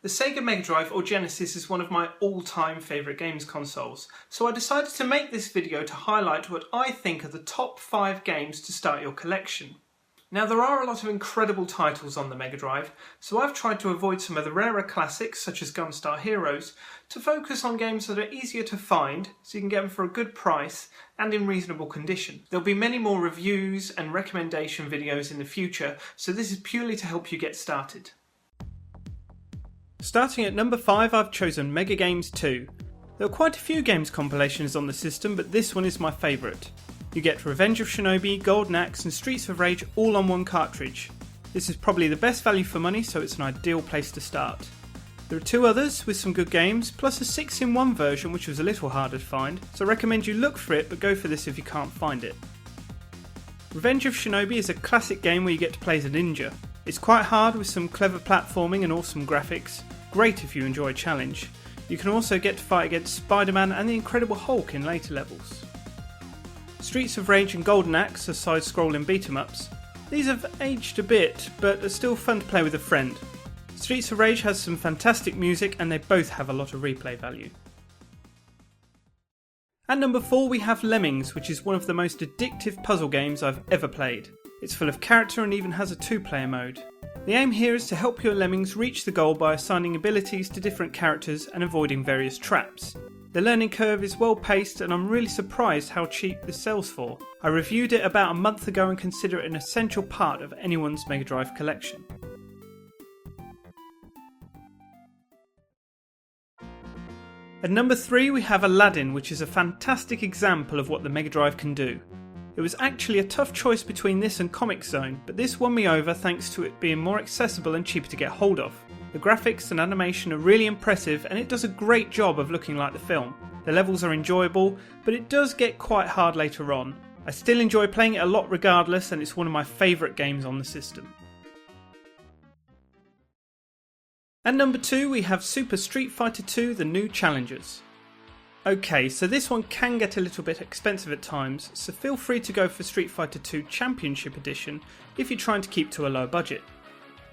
The Sega Mega Drive or Genesis is one of my all-time favourite games consoles, so I decided to make this video to highlight what I think are the top 5 games to start your collection. Now there are a lot of incredible titles on the Mega Drive, so I've tried to avoid some of the rarer classics such as Gunstar Heroes to focus on games that are easier to find so you can get them for a good price and in reasonable condition. There'll be many more reviews and recommendation videos in the future, so this is purely to help you get started. Starting at number 5, I've chosen Mega Games 2. There are quite a few games compilations on the system, but this one is my favourite. You get Revenge of Shinobi, Golden Axe and Streets of Rage all on one cartridge. This is probably the best value for money, so it's an ideal place to start. There are 2 others with some good games, plus a 6-in-1 version which was a little harder to find, so I recommend you look for it, but go for this if you can't find it. Revenge of Shinobi is a classic game where you get to play as a ninja. It's quite hard with some clever platforming and awesome graphics, great if you enjoy a challenge. You can also get to fight against Spider-Man and the Incredible Hulk in later levels. Streets of Rage and Golden Axe are side-scrolling beat-em-ups. These have aged a bit, but are still fun to play with a friend. Streets of Rage has some fantastic music and they both have a lot of replay value. At number 4 we have Lemmings, which is one of the most addictive puzzle games I've ever played. It's full of character and even has a 2-player mode. The aim here is to help your lemmings reach the goal by assigning abilities to different characters and avoiding various traps. The learning curve is well paced and I'm really surprised how cheap this sells for. I reviewed it about a month ago and consider it an essential part of anyone's Mega Drive collection. At number 3 we have Ladin, which is a fantastic example of what the Mega Drive can do. It was actually a tough choice between this and Comix Zone, but this won me over thanks to it being more accessible and cheaper to get hold of. The graphics and animation are really impressive and it does a great job of looking like the film. The levels are enjoyable, but it does get quite hard later on. I still enjoy playing it a lot regardless, and it's one of my favourite games on the system. At number 2 we have Super Street Fighter 2 The New Challengers. Okay, so this one can get a little bit expensive at times, so feel free to go for Street Fighter 2 Championship Edition if you're trying to keep to a low budget.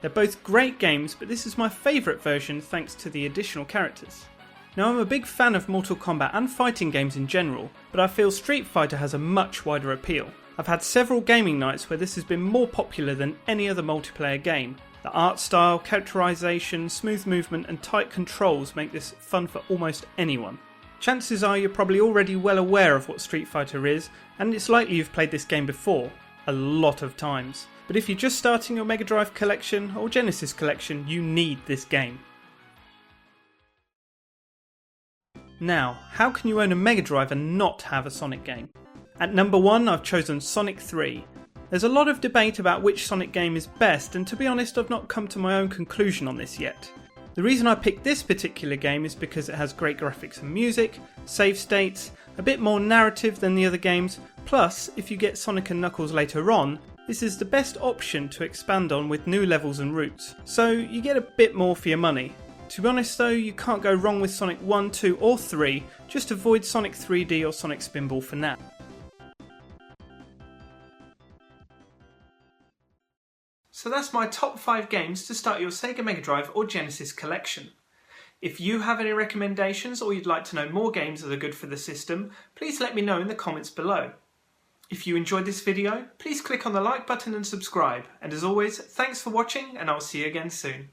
They're both great games, but this is my favourite version thanks to the additional characters. Now I'm a big fan of Mortal Kombat and fighting games in general, but I feel Street Fighter has a much wider appeal. I've had several gaming nights where this has been more popular than any other multiplayer game. The art style, characterisation, smooth movement and tight controls make this fun for almost anyone. Chances are you're probably already well aware of what Street Fighter is, and it's likely you've played this game before, a lot of times. But if you're just starting your Mega Drive collection or Genesis collection, you need this game. Now, how can you own a Mega Drive and not have a Sonic game? At number 1 I've chosen Sonic 3. There's a lot of debate about which Sonic game is best, and to be honest I've not come to my own conclusion on this yet. The reason I picked this particular game is because it has great graphics and music, save states, a bit more narrative than the other games, plus if you get Sonic and Knuckles later on, this is the best option to expand on with new levels and routes, so you get a bit more for your money. To be honest though, you can't go wrong with Sonic 1, 2 or 3, just avoid Sonic 3D or Sonic Spinball for now. So that's my top 5 games to start your Sega Mega Drive or Genesis collection. If you have any recommendations or you'd like to know more games that are good for the system, please let me know in the comments below. If you enjoyed this video, please click on the like button and subscribe. And as always, thanks for watching and I'll see you again soon.